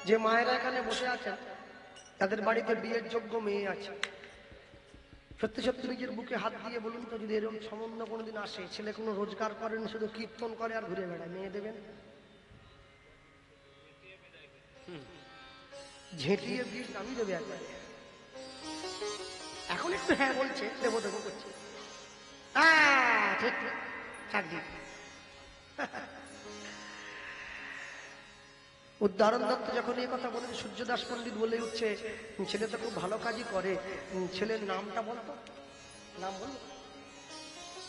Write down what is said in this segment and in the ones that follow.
যে মায়েরা এখানে বসে আছেন তাদের বাড়িতে বিয়ের যোগ্য মেয়ে আছে, সত্যি সত্যি নিজের বুকে হাত দিয়ে বলুন তো, যদি এরকম সম্বন্ধ কোনোদিন আসে, ছেলে কোনো রোজগার করেন, শুধু কীর্তন করে আর ঘুরে বেড়ায়, মেয়ে দেবেন? ঝেঁটিয়ে বিয়ে আমি দেবে একবার। এখন একটু হ্যাঁ বলছে, দেবো দেবো করছে, ঠিক চাকরি। উদাহরণ দত্ত যখন এই কথা বলে, সূর্যদাস পণ্ডিত বলে উঠছে, ছেলে তো খুব ভালো কাজই করে, ছেলের নামটা বলতো, নাম বল।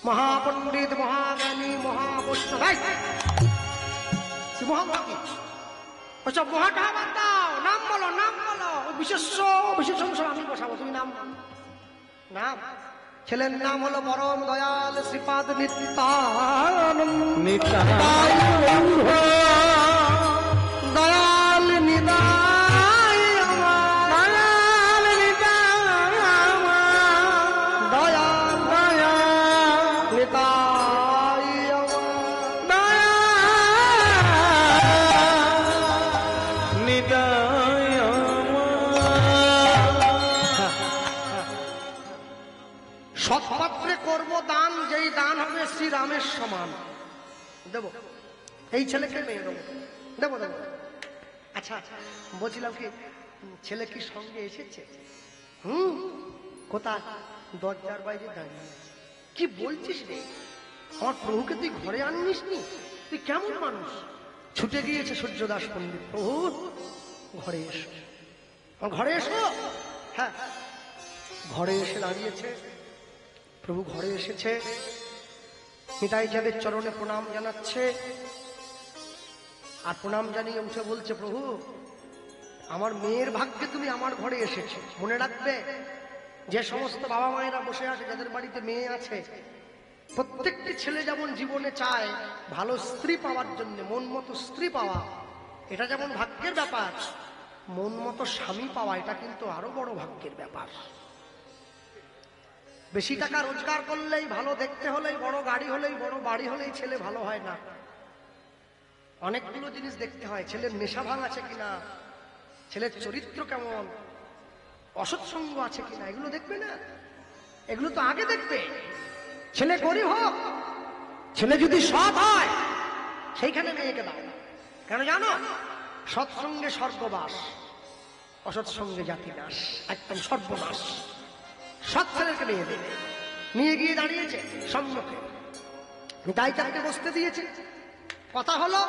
মহাপণ্ডিত, মহাজ্ঞানী, মহাবৈষ্ণব, মহামতি, ওসব মহাটা বাদ দাও, নাম বলো, নাম বলো। বিশেষ বিশেষ আমি বসাবো, তুমি নাম। নাম ছেলের নাম হলো পরম দয়াল শ্রীপাদ নিত্যানন্দ। দয়াল নিতাই আমার, দয়াল নিতাই আমার, দয়াল দয়াল নিতাই আমার, দয়াল নিতাই আমার। সৎপাত্রে করব দান, যেই দান হবে শ্রীরামের সমান, দেব। এই ছেলেকে মেয়ে দেবো, দেবো দেবো। আচ্ছা বলছিলাম কি, ছেলে কি সঙ্গে এসেছে? কোথায়? দরজার বাইরে দাঁড়িয়ে। কি বলছিস রে? আমার প্রভুকে তুই ঘরে আনিস নি? তুই কেমন মানুষ? ছুটে গিয়েছে সূর্যদাস পণ্ডিত, প্রভু ঘরে এসো, ঘরে এসো। হ্যাঁ, ঘরে এসে দাঁড়িয়েছে প্রভু, ঘরে এসেছে, নিতাই চাঁদের চরণে প্রণাম জানাচ্ছে, আর প্রণাম জানিয়ে উঠে বলছে, প্রভু আমার মেয়ের ভাগ্যে তুমি আমার ঘরে এসেছো। মনে রাখবে, যে সমস্ত বাবা মায়েরা বসে আছে, যাদের বাড়িতে মেয়ে আছে, প্রত্যেকটি ছেলে যেমন জীবনে চায় ভালো স্ত্রী পাওয়ার জন্য, মন মতো স্ত্রী পাওয়া, এটা যেমন ভাগ্যের ব্যাপার, মন মতো স্বামী পাওয়া এটা কিন্তু আরো বড় ভাগ্যের ব্যাপার। বেশি টাকা রোজগার করলেই, ভালো দেখতে হলেই, বড় গাড়ি হলেই, বড় বাড়ি হলেই ছেলে ভালো হয় না। অনেকগুলো জিনিস দেখতে হয়, ছেলের নেশা ভাঙ আছে কিনা, ছেলের চরিত্র কেমন, অসৎসঙ্গ আছে কিনা, এগুলো দেখবে না? এগুলো তো আগে দেখবে। ছেলে গরিব হোক, ছেলে যদি সৎ হয়, সেইখানে মেয়েকে দাও। কেন জানো? সৎসঙ্গে স্বর্গবাস, অসৎসঙ্গে জাতিনাশ, একদম সর্বনাশ। সৎ ছেলেকে নিয়ে দেবে। নিয়ে গিয়ে দাঁড়িয়েছে সম্মুখে, তাই চাঁদকে বসতে দিয়েছে, কথা হলো,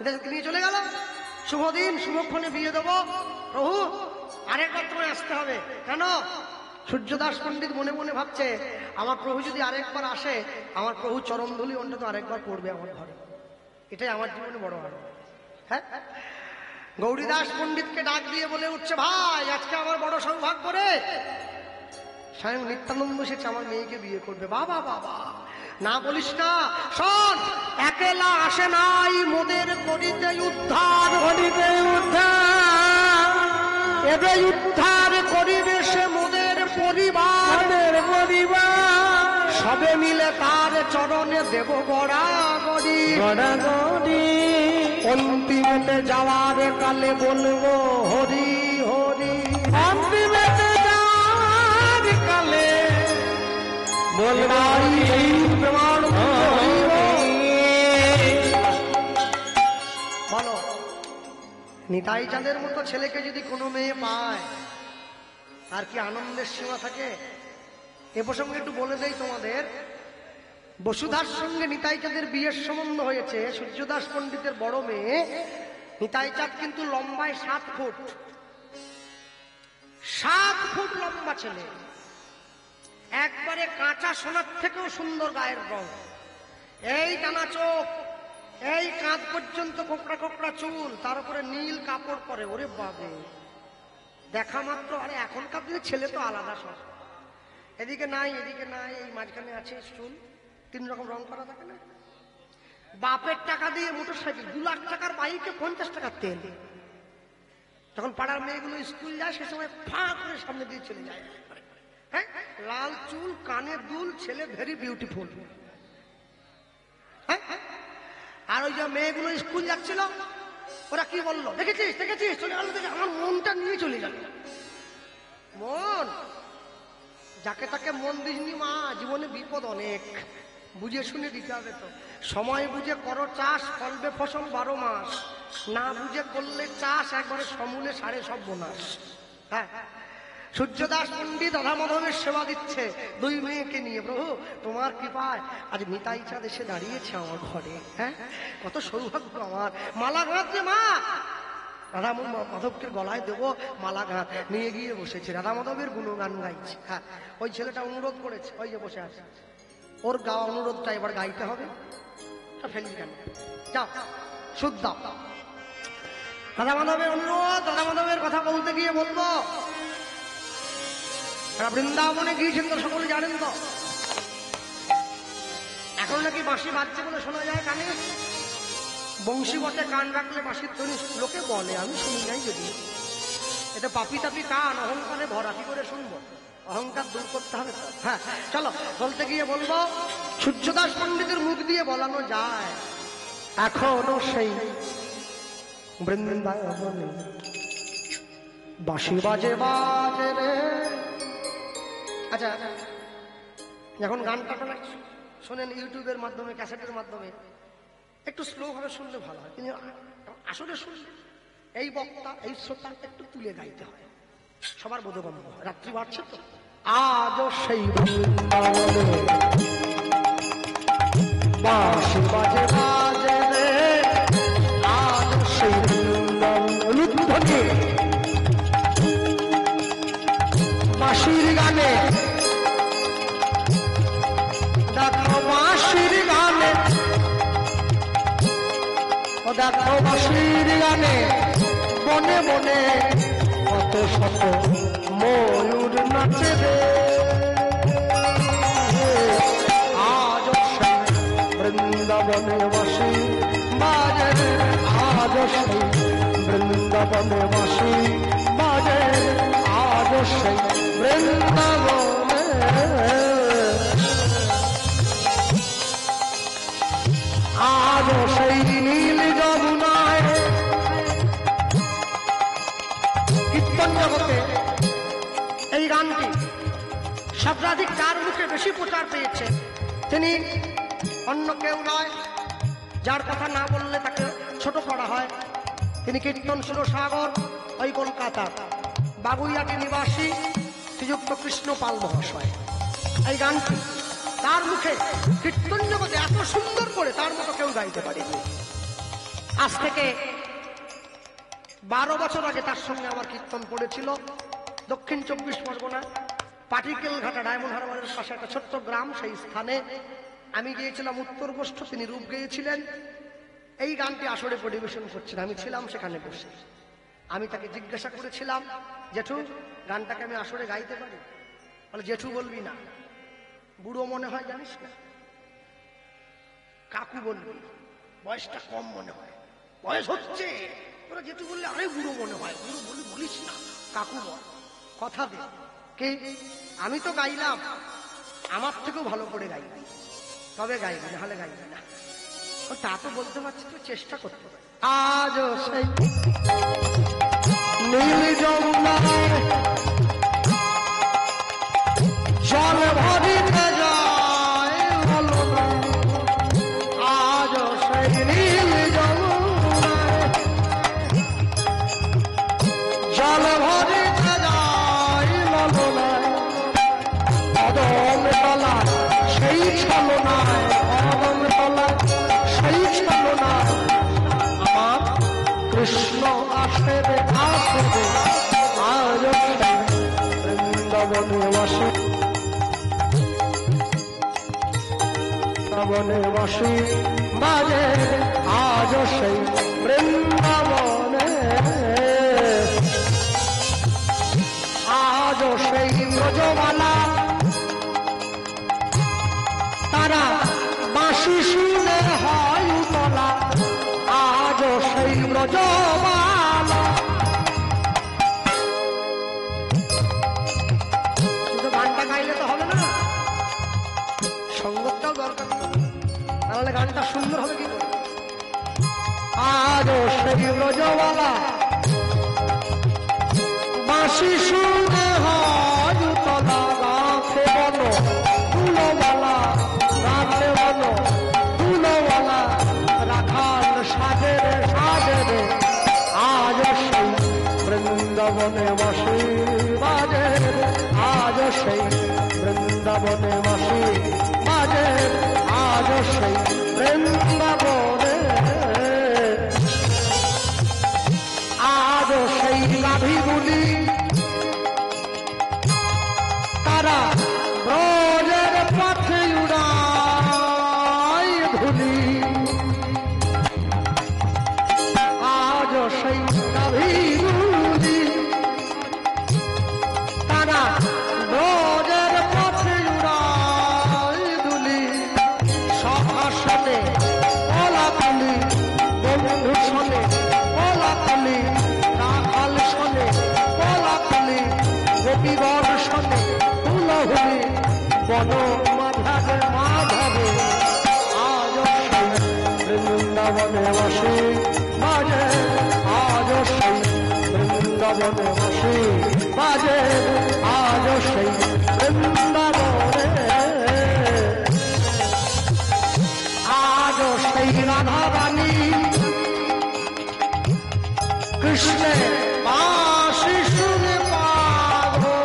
এদেরকে নিয়ে চলে গেল। শুভ দিন, শুভক্ষণে বিয়ে দেবো। প্রভু আরেকবার তোমায় আসতে হবে। কেন? সূর্যদাস পণ্ডিত মনে মনে ভাবছে, আমার প্রভু যদি আরেকবার আসে, আমার প্রভু চরণ ধুলি অন্তত আরেকবার পড়বে আমার ঘরে, এটাই আমার জীবনে বড় আনন্দ। হ্যাঁ, গৌরীদাস পণ্ডিতকে ডাক দিয়ে বলে উঠছে, ভাই আজকে আমার বড় সৌভাগ্য রে, স্বয়ং নিত্যানন্দ এসেছে, আমার মেয়েকে বিয়ে করবে। বাবা বাবা, না বলিস না, শোন, একেলা আসে নাই মোদের করিতে উদ্ধার, করিতে উদ্ধার, এবে উদ্ধার করিবে সে মোদের পরিবার, পরিবার সবে মিলে তার চরণে দেব গড়াগড়ি, গড়াগড়ি। অন্তিমেতে যাওয়ার কালে বলবো হরি হরি, অন্তিমেতে যাওয়ার কালে বলবো প্রমাণ। বলো, নিতাই চাঁদের মতো ছেলেকে যদি কোনো মেয়ে পায়, আর কি আনন্দের সীমা থাকে? এ প্রসঙ্গে একটু বলে দেই তোমাদের, বসুধার সঙ্গে নিতাই চাঁদের বিয়ের সম্বন্ধ হয়েছে। সূর্যদাস পণ্ডিতের বড় মেয়ে নিতাই চাঁদ কিন্তু লম্বায় 7 ফুট, 7 ফুট লম্বা ছেলে, একবারে কাঁচা সোনার থেকেও সুন্দর গায়ের রং, এই টানা চোখ, এই কাঁধ পর্যন্ত কোকড়া কোকড়া চুল, তার উপরে নীল কাপড় পরে। ওরে বাবা, দেখা মাত্র, আরে এখনকার দিনে ছেলে তো আলাদা সব, এদিকে নাই এদিকে নাই, এই মাঝখানে আছে চুল, 3 রকম রং করা থাকে না। বাপের টাকা দিয়ে মোটর সাইকেল, 2 লাখ টাকার বাইকে 50 টাকার তেল। যখন পাড়ার মেয়েগুলো স্কুল যায়, সে সময় ফা করে সামনে দিয়ে চলে যায়। হ্যাঁ, লাল চুল, কানে দুল, ছেলে ভেরি বিউটিফুল। হ্যাঁ, আর ওই যে মেয়েগুলো স্কুল যাচ্ছিল, ওরা কি বললো, দেখেছিস দেখেছিস, চলে গেল, দেখে আমার মনটা নিয়ে চলে গেল। মন, যাকে তাকে মন দিসনি মা, জীবনে বিপদ অনেক, বুঝে শুনে দিতে হবে। তো সময় বুঝে করো চাষ, ফলবে ফসল 12 মাস, না বুঝে করলে চাষ একবারে সমূলে সাড়ে সব বোনাস। হ্যাঁ, সূর্যদাস পণ্ডিত রাধা মাধবের সেবা দিচ্ছে 2 মেয়েকে নিয়ে। প্রভু তোমার কৃপায় আজ নিতাই চাঁদ এসে দাঁড়িয়েছে আমার ঘরে। হ্যাঁ, কত সৌভাগ্য আমার। মালা গাঁথছে মা, রাধা মাধবকে গলায় দেবো মালা গাঁথ, নিয়ে গিয়ে বসেছে, রাধা মাধবের গুণগান গাইছে। হ্যাঁ, ওই ছেলেটা অনুরোধ করেছে, ওই যে বসে আছে, ওর গাওয়া অনুরোধটা এবার গাইতে হবে। ফেলি কেন, যাও সুদ দাও। রাধা মাধবের অনুরোধ, রাধা মাধবের কথা বলতে গিয়ে বলবো, বৃন্দাবনে গিয়েছেন তো সকলে জানেন তো, এখন নাকি বাঁশি বাজছে বলে শোনা যায় কানে। বংশী বটে কান রাখলে বাঁশির ধ্বনি লোকে বলে, আমি শুনি নাই যদি। এটা পাপি তাপি কান, অহংকারে ভরা, কি করে শুনবো? অহংকার দূর করতে হবে। হ্যাঁ চলো, বলতে গিয়ে বলবো, সূর্যদাস পণ্ডিতের মুখ দিয়ে বলানো যায়, এখনো সেই বৃন্দাবনে বাঁশি বাজে বাজে রে। আচ্ছা, এখন গানটা শোনেন ইউটিউবের মাধ্যমে, ক্যাসেটের মাধ্যমে, একটু স্লো ভাবে শুনলে ভালো হয়। কিন্তু আসলে শুনলে এই বক্তা, এই শ্রোতা একটু তুলে গাইতে হয়, সবার বোধগম্য হয়। রাত্রি বাড়ছে তো, আজও সেই বাঁশি বাজে বাজে রে, আজও সেই বাঁশির গানে, দেখো বাঁশির গানে, ও দেখো বাঁশির গানে, বনে বনে কত শত ময়ূর নাচে রে। আজ বৃন্দাবনে বাঁশি বাজে, আজ সেই বৃন্দাবনে বাঁশি বাজে, আজ সেই বৃন্দাবনে, আজ সেই নীল যমুনায়। কীর্তন জগতে এই গানটি সর্বাধিক যার মুখে বেশি প্রচার পেয়েছে, তিনি অন্য কেউ নয়, যার কথা না বললে তাকে ছোট করা হয়। তিনি কীর্তন সুরসাগর, ওই কলকাতা বাগুইয়াটি নিবাসী শ্রীযুক্ত কৃষ্ণ পাল মহাশয়। এই গানটি তার মুখে কীর্তন জগতে এত সুন্দর করে তার মতো কেউ গাইতে পারেনি। আজ থেকে 12 বছর আগে তার সঙ্গে আমার কীর্তন পড়েছিল দক্ষিণ 24 পরগনা পাটিকেল ঘাটা ডায়মন্ড হারবারের পাশে একটা ছোট্ট গ্রাম। সেই স্থানে আমি গিয়েছিলাম উত্তর গোষ্ঠ, তিনি রূপ গেয়েছিলেন। এই গানটি আসরে পরিবেশন করছেন, আমি ছিলাম সেখানে বসে। আমি তাকে জিজ্ঞাসা করেছিলাম, জেঠু গানটাকে আমি আসরে গাইতে পারি? বলে, জেঠু বলবি না, বুড়ো মনে হয় জানিস না, কাকু বলবি, বয়সটা কম মনে হয়, বয়স হচ্ছে। ওরা জেঠু বললে আরে বুড়ো মনে হয়, বুড়ো বলিস না, কাকু বল, কথা দে। কে? আমি তো গাইলাম, আমার থেকেও ভালো করে গাইবি, তবে গাইবি, নাহলে গাইবি না। তা তো বলতে পারছি, তো চেষ্টা করতে পারি। আজও সেই নীল যমুনায় জল ভরিতে যায় হলো না, আজও সেই নীল যমুনায় জল ভরিতে যায় হলো না, কদম তলা সেই ছলনায়, কদম তলা সেই ছলনায় আমার কৃষ্ণ আসে রে, আসে রে, আজ বৃন্দাবনে বাসি, বৃন্দাবনে বাসি বাজে, আজ সেই বৃন্দাবনে, আজ সেই ব্রজবালা তারা বাঁশি শুনে হয় উতলা, আজ সেই ব্রজবালা। শুধু গানটা গাইলে তো হবে না, সঙ্গতটাও দরকার, তাহলে গানটা সুন্দর হবে কি করে? আজ সেই ব্রজবালা বাঁশি শুনে হয় তলা গাছে বলো ফুলবালা গাছে বলো ফুলবালা রাখাল সাজে রে সাজে রে আজ সেই বৃন্দাবনে বাঁশি বাজে আজ সেই বৃন্দাবনে বাঁশি বাজে আজ সেই বৃন্দাবনে আজ সেই গাভীগুলি তারা ব্রজের পথে উড়ায় ধুলি আজ সেই গাভীগুলি তারা ব্রজের পথে উড়ায় ধুলি সখা সনে কলা তুলি বন্ধু সনে কলা তুলি রাখাল সনে কলা তুলি গোপীগণ সনে তুলহুলি বন মাধবে মাধবে আজ সেই বৃন্দাবনে বাঁশি বাজে আজ সেই বৃন্দাবনে বাঁশি বাজে আজ সেই বৃন্দাবনে আজ সেই রাধা রানী কৃষ্ণের বাঁশি শুনে পাগলিনী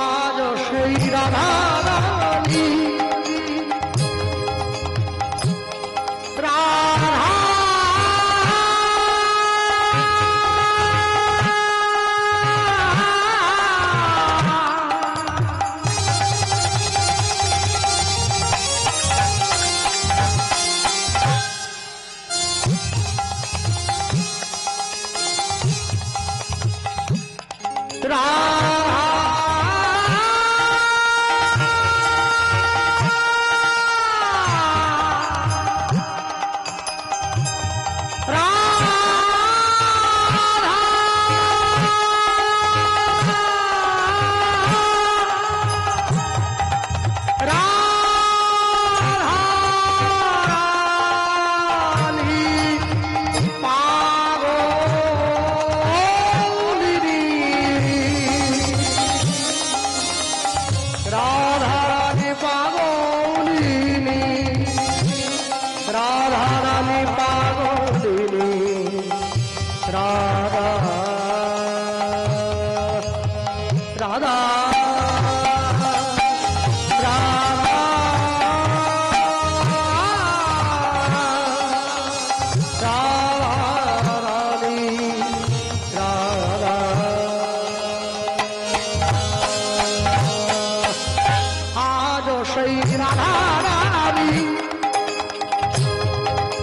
আজ সেই রাধা রানী রাধা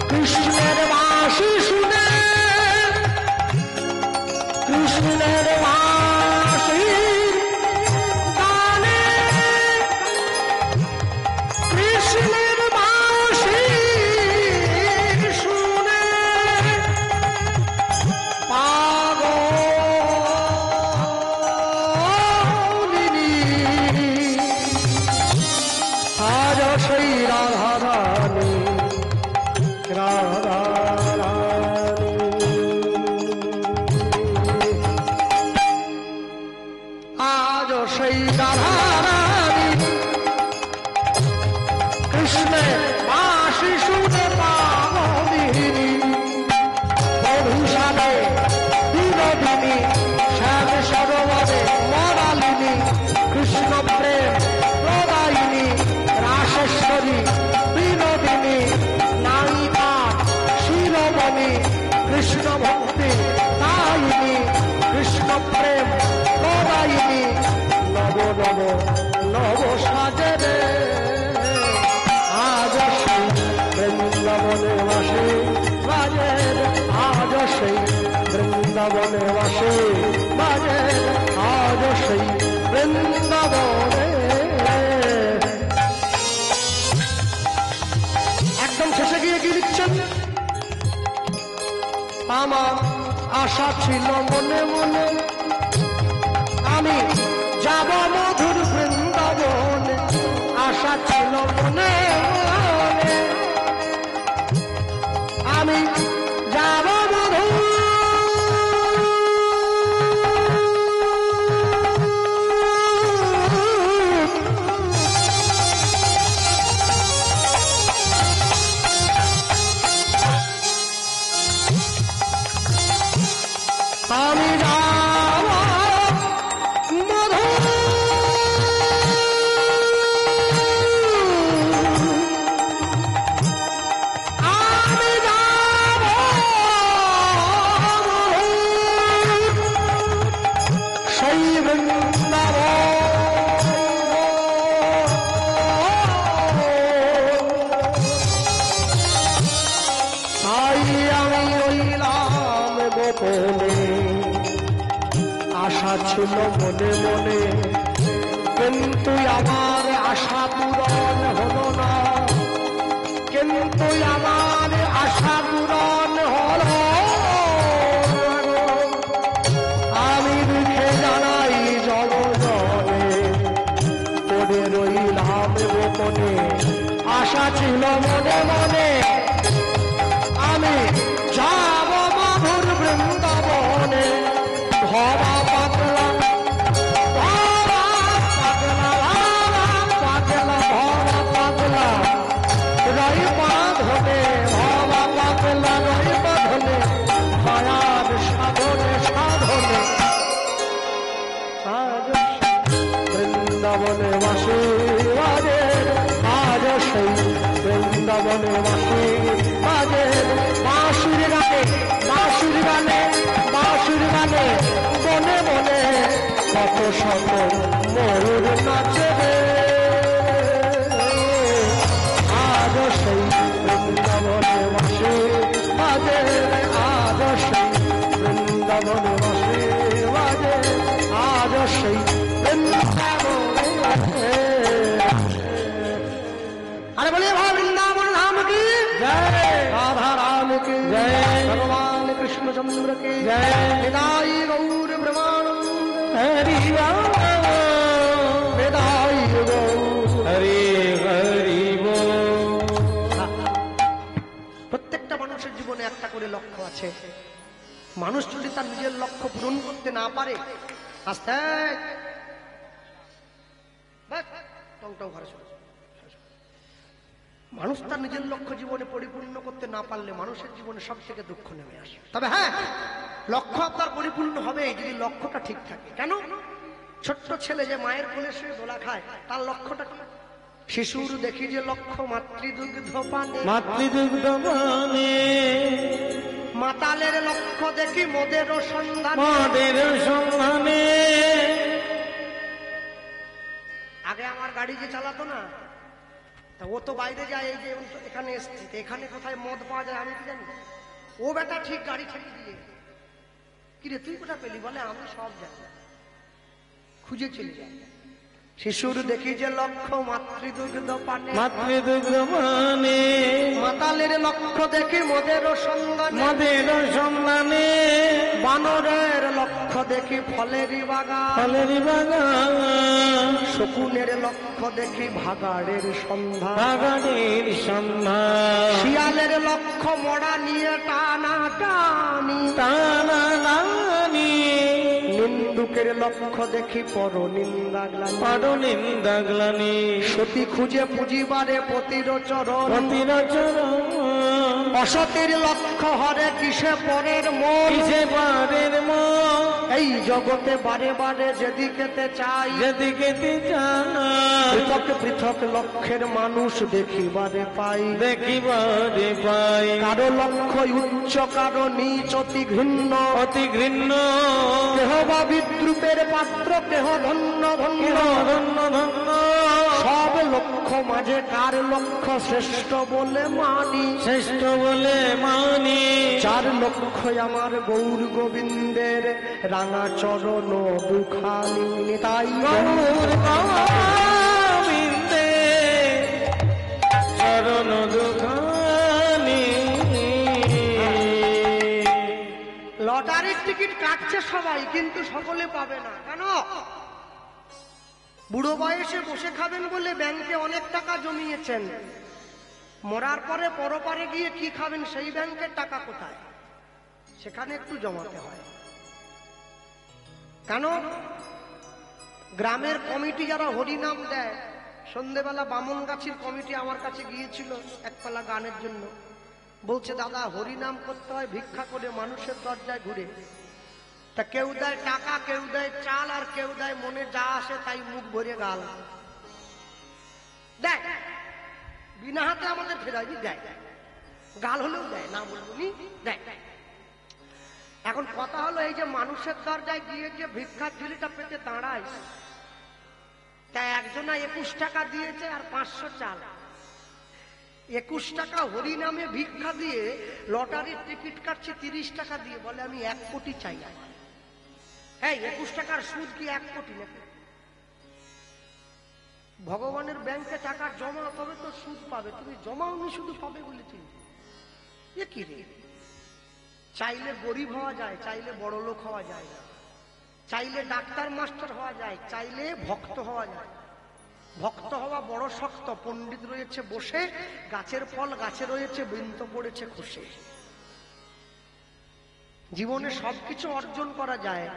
কৃষ্ণের বাঁশি শুনে কৃষ্ণের বাঁশি গানে কৃষ্ণের বাঁশি শুনে পাগলিনী আজ সেই রাধা রানী রাধা আজ সেই রাধা রানী কৃষ্ণের বাঁশি শুনে পাগলিনী মধুসানে বিনোদিনী শ্যাম সরোবরে মরালিনী কৃষ্ণ প্রেম প্রদায়িনী রাসেশ্বরী বিনোদিনী নায়িকা শিরোমণি কৃষ্ণ ভক্তি দায়িনী কৃষ্ণ প্রেম প্রদায়িনী নব নব নব সাজে রে আজ সেই বৃন্দাবনে বাঁশি বাজে আজ সেই বৃন্দাবনে বাঁশি বাজে আজ সেই বৃন্দাবনে। একদম শেষে গিয়ে কি লিখছেন? আমার আশা ছিল মনে মনে আমি যাব মধুর বৃন্দাবনে, আশা ছিল মনে মনে আমি যাব মধু আমি যাব মধু আমি যাব সেই তাই আমি রইলাম গোপনে আশা ছিল মনে মনে কিন্তু আমার আশা পূরণ হলো না কিন্তু আমার আশা পূরণ হলো আমি দুঃখে জানাই জল জলে পড়ে রইলাম গোপনে আশা ছিল মনে মনে আমি যাব মধুর বৃন্দাবনে ভরা পাগলা ভরা পাগলা পাগলা ভরা পাগলা রই বাঁধনে ভরা পাগলা রই বাঁধনে মায়ার সাধনে সাধনে আজ বৃন্দাবনে বাসে বাজে আজ সেই বৃন্দাবনে বাসে বাজে বাঁশুর গানে বাঁশুর গানে বাঁশুর গানে বনে বনে কত শত ময়ূর নাচে আজ সেই বৃন্দাবনে বাসে বাজে আজ সেই বৃন্দাবনে বাসে বাজে আজ সেই বৃন্দাবনে বাসে अरे बोलिए भाई वृंदावन धाम की जय राधा राम की जय भगवान कृष्णचंद्र की जय निताई गौर ब्रह्मानंद हरि निताई गौर हरि हरि প্রত্যেকটা মানুষের জীবনে একটা করে লক্ষ্য আছে মানুষ যদি তার নিজের লক্ষ্য পূরণ করতে না পারে আস্তে টং টং ঘরে চলে মানুষ তার নিজের লক্ষ্য জীবনে পরিপূর্ণ করতে না পারলে মানুষের জীবনে সব থেকে দুঃখ নেমে আসে তবে হ্যাঁ লক্ষ্য আপনার পরিপূর্ণ হবে যদি লক্ষ্যটা ঠিক থাকে কেন ছোট্ট ছেলে যে মায়ের কোলে শুয়ে দোলা খায় তার লক্ষ্যটা কি শিশুর দেখি যে লক্ষ্য মাতৃদুগ্ধ পানে মাতৃদুগ্ধ পানে মাতালের লক্ষ্য দেখি মদের সন্ধানে আগে আমার গাড়ি যে চালাতো না ও তো বাইরে যায় এই যে এখানে এসছে এখানে কোথায় মদ পাওয়া যায় আমি কি জানি ও বেটা ঠিক গাড়ি ছেড়ে দিয়ে কিরে তুই কোথা পেলি বলে আমি সব জানি খুঁজে চলে যাই শিশুর দেখি যে লক্ষ্য মাতৃদুগ্ধ পানে মাতালের লক্ষ্য দেখি মদের সন্ধানে বানরের লক্ষ্য দেখি ফলেরই বাগান শকুনের লক্ষ্য দেখি ভাগাড়ের সন্ধান শিয়ালের লক্ষ্য মরা নিয়ে টানাটানি নিন্দুকের লক্ষ্য দেখি পরনিন্দাগ্লানি সতী খুঁজে পুঁজিবারে পতির চরণ অসতের লক্ষ্য হরে কিসে পরের মন এই জগতে বারে বারে যেদিকেতে চাই পৃথক পৃথক লক্ষ্যের মানুষ দেখিবারে পাই কারো লক্ষ্য উচ্চ কারো নিচ অতি ঘৃণ্য কেহ বা বিদ্রুপের পাত্র কেহ ধন্য ধন্য সব লক্ষ্য মাঝে কার লক্ষ্য শ্রেষ্ঠ বলে মানি চার লক্ষ্য আমার গৌর গোবিন্দের রাঙা চরণ দুখানি তাই চরণ দুখানি লটারির টিকিট কাটছে সবাই কিন্তু সকলে পাবে না কেন বুড়ো বয়সে বসে খাবেন বলে ব্যাংকে অনেক টাকা জমিয়েছেন মরার পরে পরপারে গিয়ে কি খাবেন, সেই ব্যাংকের টাকা কোথায়, সেখানে একটু জমাতে হয়। কেন? গ্রামের কমিটি যারা হরিনাম দেয়, সন্ধেবেলা বামনগাছির কমিটি আমার কাছে গিয়েছিল একপালা গানের জন্য। বলছে দাদা হরিনাম করতে হয় ভিক্ষা করে, মানুষের দরজায় ঘুরে। তা কেউ দেয় টাকা, কেউ দেয় চাল, আর কেউ দেয় মনে যা আসে তাই মুখ ভরে গাল দেয়। বিনা হাতে আমাদের ফেরাইনি, দেয়, গাল হলেও দেয়, না বলবো নি, দেয়। এখন কথা হলো, এই যে মানুষের দরজায় গিয়ে যে ভিক্ষার ঝুলিটা পেতে দাঁড়ায়, তা একজনা 21 টাকা দিয়েছে আর 500 চাল। 21 টাকা হরিনামে ভিক্ষা দিয়ে লটারির টিকিট কাটছে 30 টাকা দিয়ে, বলে আমি 1 কোটি চাই। এই 21 টাকার সুদ কি 1 কোটি নাকি? ভগবানের ব্যাংকে টাকা জমা, তবে তো সুদ পাবে। তুমি জমাওনি, শুধু পাবে বলে তুমি এ কি রে? চাইলে গরিব হওয়া যায়, চাইলে বড় লোক হওয়া যায় না। চাইলে ডাক্তার মাস্টার হওয়া যায়, চাইলে ভক্ত হওয়া যায়। ভক্ত হওয়া বড় শক্ত। পণ্ডিত রয়েছে বসে, গাছের ফল গাছে রয়েছে, বৃন্ত পড়েছে খুশে। জীবনে সবকিছু অর্জন করা যায়,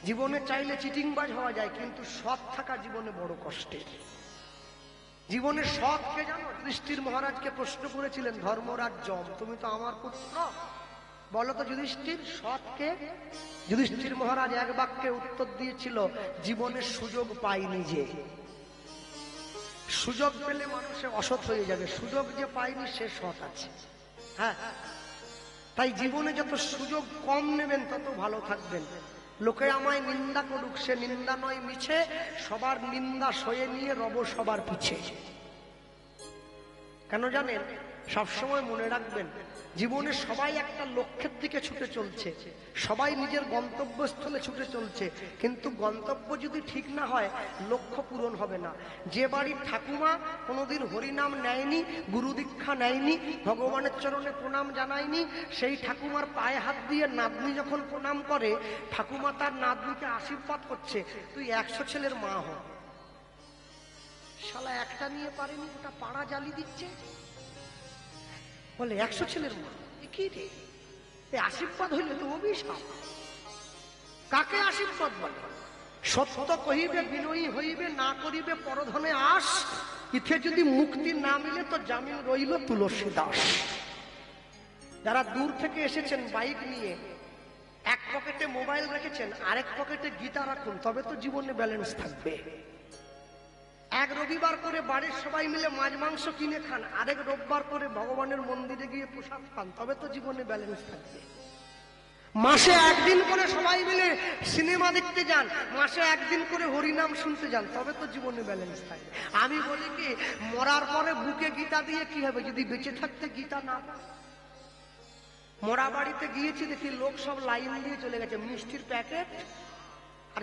জীবনে চাইলে চিটিংবাজ হওয়া যায়, কিন্তু সৎ থাকা জীবনে বড় কষ্টের। জীবনে সৎ কে জানো? যুধিষ্ঠির মহারাজকে প্রশ্ন করেছিলেন ধর্মরাজ যম, তুমি তো আমার পুত্র, বলো তো যুধিষ্ঠির সৎ কে? যুধিষ্ঠির মহারাজ এক বাক্যে উত্তর দিয়েছিল, জীবনের সুযোগ পাইনি যে। সুযোগ পেলে মানুষে অসৎ হয়ে যাবে, সুযোগ যে পাইনি সে সৎ আছে। হ্যাঁ, তাই জীবনে যত সুযোগ কম নেবেন তত ভালো থাকবেন। লোকে আমায় নিন্দা করুক, সে নিন্দা নয় মিছে, সবার নিন্দা সয়ে নিয়ে রব সবার পিছে। কেন জানেন? সবসময় মনে রাখবেন, জীবনে সবাই একটা লক্ষ্যের দিকে ছুটে চলছে, সবাই নিজের গন্তব্যস্থলে ছুটে চলছে, কিন্তু গন্তব্য যদি ঠিক না হয় লক্ষ্য পূরণ হবে না। যে বাড়ির ঠাকুমা কোনোদিন হরিনাম নেয়নি, গুরু দীক্ষা নেয়নি, ভগবানের চরণে প্রণাম জানায়নি, সেই ঠাকুমার পায়ে হাত দিয়ে নাতনি যখন প্রণাম করে, ঠাকুমা তার নাতনিকে আশীর্বাদ করছে, তুই 100 ছেলের মা হ। শালা একটা নিয়ে পারেনি, ওটা পাড়া জ্বালি দিচ্ছে, বলে 100 ছেলের মা। কি রে, এই আশীর্বাদ হইলে তো অভিশাপ। কাকে আশীর্বাদ বলে? সত্য কহিবে বিনয়ী হইবে, না করিবে পরধনে আস, ইথে যদি মুক্তি না মিলে তো জামিন রইল তুলসী দাস। যারা দূর থেকে এসেছেন বাইক নিয়ে, এক পকেটে মোবাইল রেখেছেন, আরেক পকেটে গীতা রাখুন, তবে তো জীবনে ব্যালেন্স থাকবে। এক রবিবার করে বাড়ির সবাই মিলে মাছ মাংস কিনে খান, আরেক রোববার করে ভগবানের মন্দিরে গিয়ে প্রসাদ পান, তবে তো জীবনে ব্যালেন্স থাকবে। মাসে একদিন করে সবাই মিলে সিনেমা দেখতে যান, মাসে একদিন করে হরিনাম শুনতে যান, তবে তো জীবনে ব্যালেন্স থাকবে। আমি বলি কি, মরার পরে বুকে গীতা দিয়ে কি হবে যদি বেঁচে থাকতে গীতা না? মরা বাড়িতে গিয়েছি, দেখি লোক সব লাইন দিয়ে চলে গেছে, মিষ্টির প্যাকেট আর